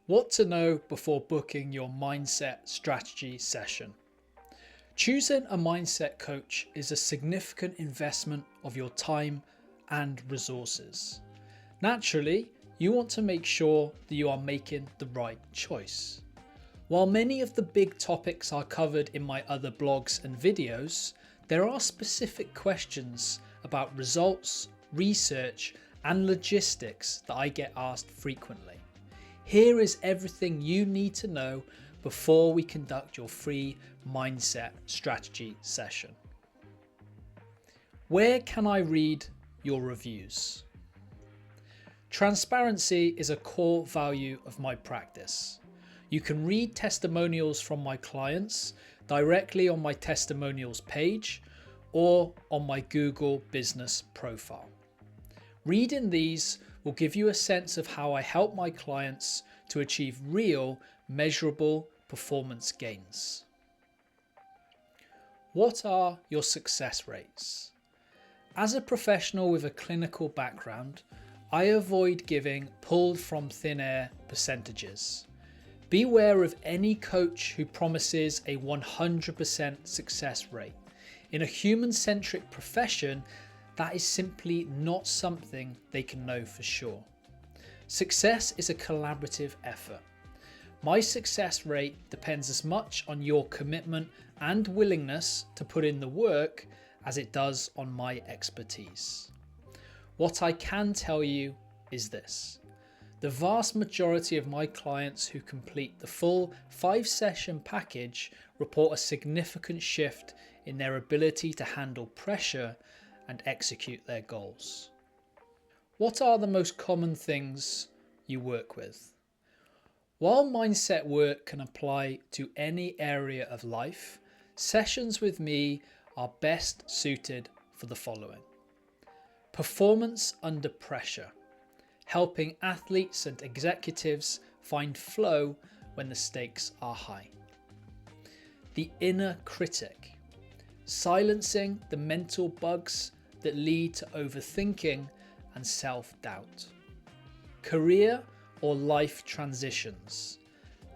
What to know before booking your mindset strategy session. Choosing a mindset coach is a significant investment of your time and resources. Naturally, you want to make sure that you are making the right choice. While many of the big topics are covered in my other blogs and videos, there are specific questions about results, research, and logistics that I get asked frequently. Here is everything you need to know before we conduct your free mindset strategy session. Where can I read your reviews? Transparency is a core value of my practice. You can read testimonials from my clients directly on my testimonials page or on my Google business profile. Reading these will give you a sense of how I help my clients to achieve real, measurable performance gains. What are your success rates? As a professional with a clinical background, I avoid giving pulled from thin air percentages. Beware of any coach who promises a 100% success rate. In a human-centric profession, that is simply not something they can know for sure. Success is a collaborative effort. My success rate depends as much on your commitment and willingness to put in the work as it does on my expertise. What I can tell you is this. The vast majority of my clients who complete the full 5-session package report a significant shift in their ability to handle pressure and execute their goals. What are the most common things you work with? While mindset work can apply to any area of life, sessions with me are best suited for the following. Performance under pressure, helping athletes and executives find flow when the stakes are high. The inner critic, silencing the mental bugs that lead to overthinking and self-doubt. Career or life transitions,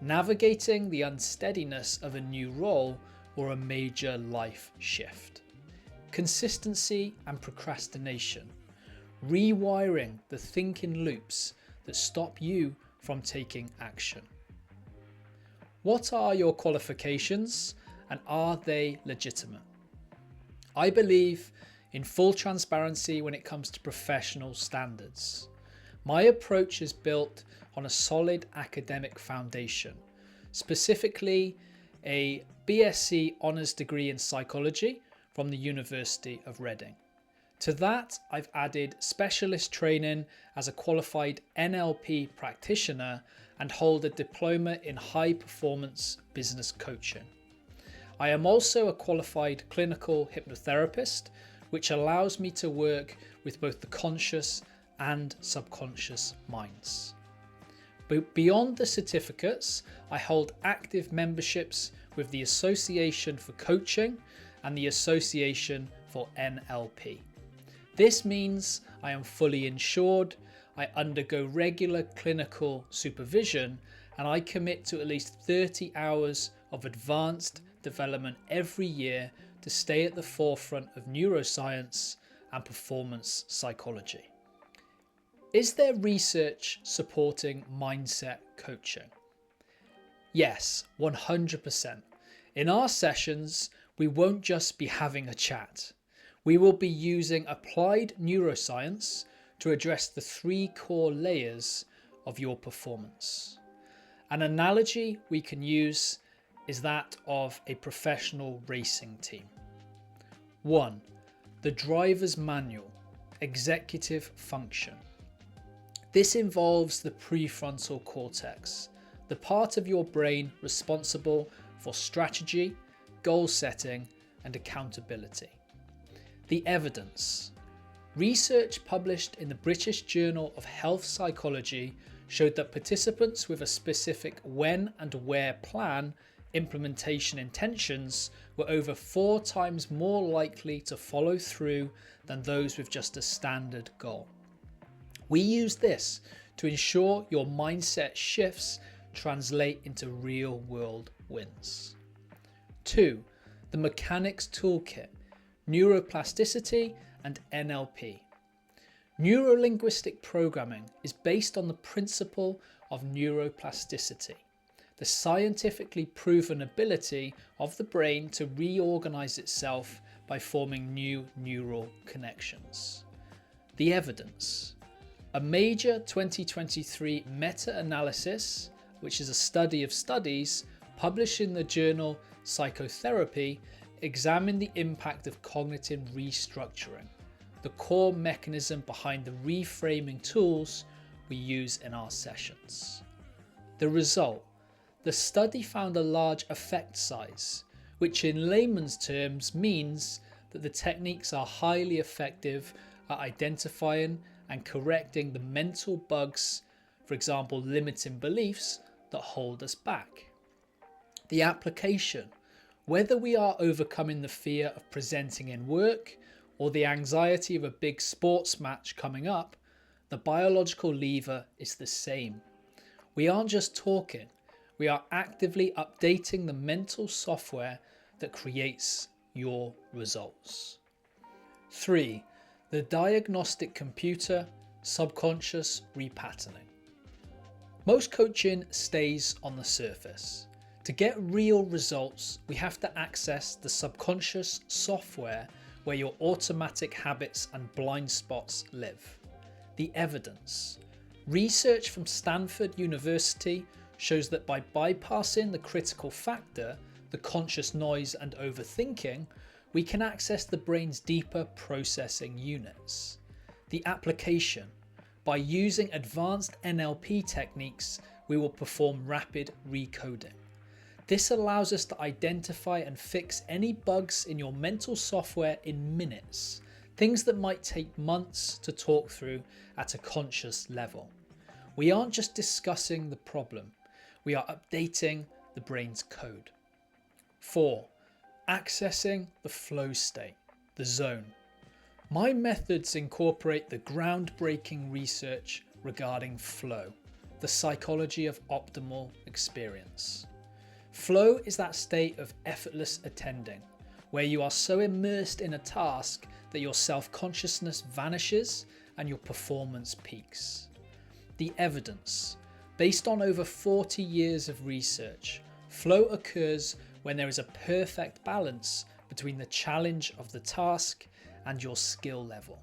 navigating the unsteadiness of a new role or a major life shift. Consistency and procrastination, rewiring the thinking loops that stop you from taking action. What are your qualifications and are they legitimate? I believe in full transparency when it comes to professional standards. My approach is built on a solid academic foundation, specifically a BSc Honours degree in psychology from the University of Reading. To that, I've added specialist training as a qualified NLP practitioner and hold a diploma in high performance business coaching. I am also a qualified clinical hypnotherapist, which allows me to work with both the conscious and subconscious minds. But beyond the certificates, I hold active memberships with the Association for Coaching and the Association for NLP. This means I am fully insured, I undergo regular clinical supervision, and I commit to at least 30 hours of advanced development every year to stay at the forefront of neuroscience and performance psychology. Is there research supporting mindset coaching? Yes, 100%. In our sessions, we won't just be having a chat. We will be using applied neuroscience to address the 3 core layers of your performance. An analogy we can use is that of a professional racing team. 1. The driver's manual, executive function. This involves the prefrontal cortex, the part of your brain responsible for strategy, goal setting, and accountability. The evidence. Research published in the British Journal of Health Psychology showed that participants with a specific when and where plan implementation intentions were over 4 times more likely to follow through than those with just a standard goal. We use this to ensure your mindset shifts translate into real world wins. 2. The mechanics toolkit, neuroplasticity and NLP. Neurolinguistic programming is based on the principle of neuroplasticity, the scientifically proven ability of the brain to reorganize itself by forming new neural connections. The evidence. A major 2023 meta-analysis, which is a study of studies, published in the journal Psychotherapy, examined the impact of cognitive restructuring, the core mechanism behind the reframing tools we use in our sessions. The result. The study found a large effect size, which in layman's terms means that the techniques are highly effective at identifying and correcting the mental bugs, for example, limiting beliefs that hold us back. The application. Whether we are overcoming the fear of presenting in work or the anxiety of a big sports match coming up, the biological lever is the same. We aren't just talking, we are actively updating the mental software that creates your results. 3. The diagnostic computer, subconscious repatterning. Most coaching stays on the surface. To get real results, we have to access the subconscious software where your automatic habits and blind spots live. The evidence. Research from Stanford University shows that by bypassing the critical factor, the conscious noise and overthinking, we can access the brain's deeper processing units. The application. By using advanced NLP techniques, we will perform rapid recoding. This allows us to identify and fix any bugs in your mental software in minutes, things that might take months to talk through at a conscious level. We aren't just discussing the problem, we are updating the brain's code. 4. Accessing the flow state, the zone. My methods incorporate the groundbreaking research regarding flow, the psychology of optimal experience. Flow is that state of effortless attending, where you are so immersed in a task that your self-consciousness vanishes and your performance peaks. The evidence. Based on over 40 years of research, flow occurs when there is a perfect balance between the challenge of the task and your skill level.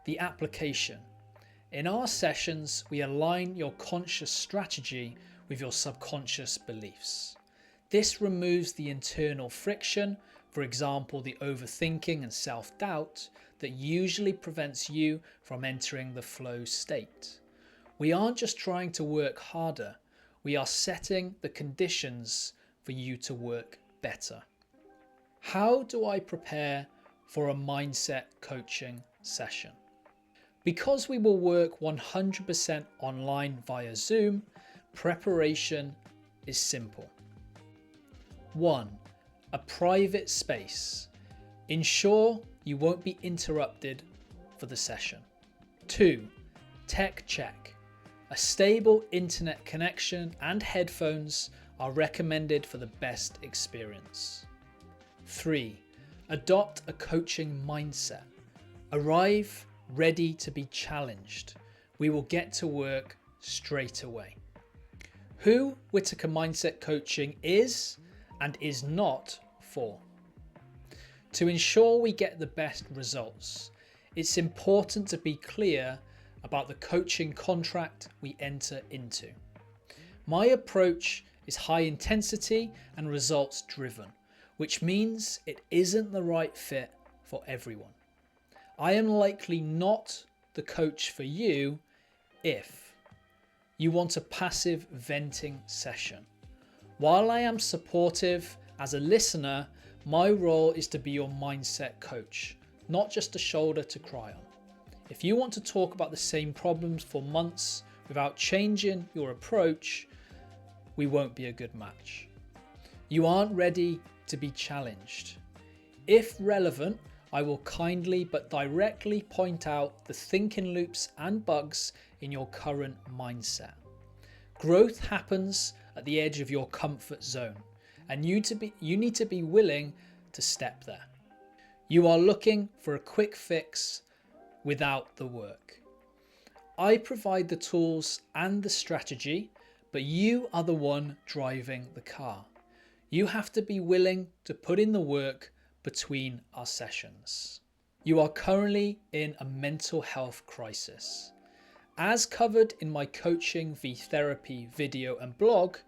The application. In our sessions, we align your conscious strategy with your subconscious beliefs. This removes the internal friction, for example, the overthinking and self-doubt that usually prevents you from entering the flow state. We aren't just trying to work harder, we are setting the conditions for you to work better. How do I prepare for a mindset coaching session? Because we will work 100% online via Zoom, preparation is simple. 1. A private space. Ensure you won't be interrupted for the session. 2. Tech check. A stable internet connection and headphones are recommended for the best experience. 3. Adopt a coaching mindset. Arrive ready to be challenged. We will get to work straight away. Who Whitaker Mindset Coaching is and is not for. To ensure we get the best results, it's important to be clear about the coaching contract we enter into. My approach is high intensity and results driven, which means it isn't the right fit for everyone. I am likely not the coach for you if you want a passive venting session. While I am supportive as a listener, my role is to be your mindset coach, not just a shoulder to cry on. If you want to talk about the same problems for months without changing your approach, we won't be a good match. You aren't ready to be challenged. If relevant, I will kindly but directly point out the thinking loops and bugs in your current mindset. Growth happens at the edge of your comfort zone, and you need to be willing to step there. You are looking for a quick fix without the work. I provide the tools and the strategy, but you are the one driving the car. You have to be willing to put in the work between our sessions. You are currently in a mental health crisis. As covered in my Coaching v Therapy video and blog,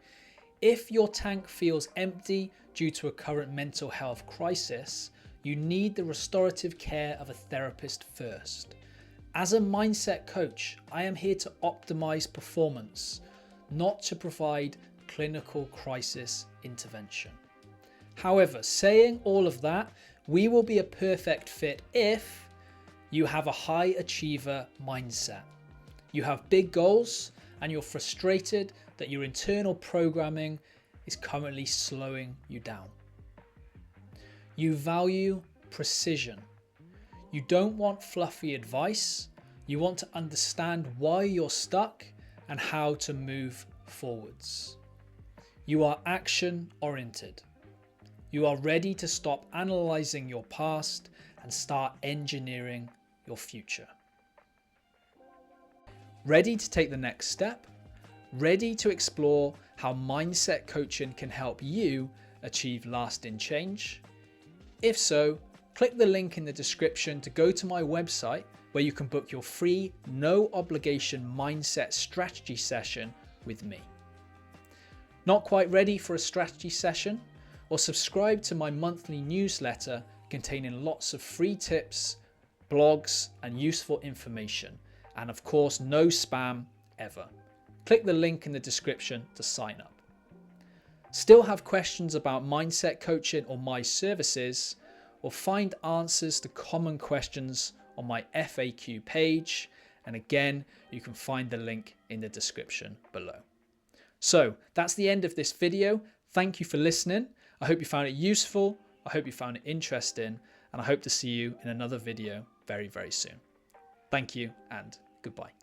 if your tank feels empty due to a current mental health crisis, you need the restorative care of a therapist first. As a mindset coach, I am here to optimize performance, not to provide clinical crisis intervention. However, saying all of that, we will be a perfect fit if you have a high achiever mindset. You have big goals and you're frustrated that your internal programming is currently slowing you down. You value precision. You don't want fluffy advice. You want to understand why you're stuck and how to move forwards. You are action oriented. You are ready to stop analysing your past and start engineering your future. Ready to take the next step? Ready to explore how mindset coaching can help you achieve lasting change? If so, click the link in the description to go to my website where you can book your free, no obligation mindset strategy session with me. Not quite ready for a strategy session? Or subscribe to my monthly newsletter containing lots of free tips, blogs, and useful information. And of course, no spam ever. Click the link in the description to sign up. Still have questions about mindset coaching or my services? Or find answers to common questions on my FAQ page? And again, you can find the link in the description below. So that's the end of this video. Thank you for listening. I hope you found it useful. I hope you found it interesting. And I hope to see you in another video very, very soon. Thank you and goodbye.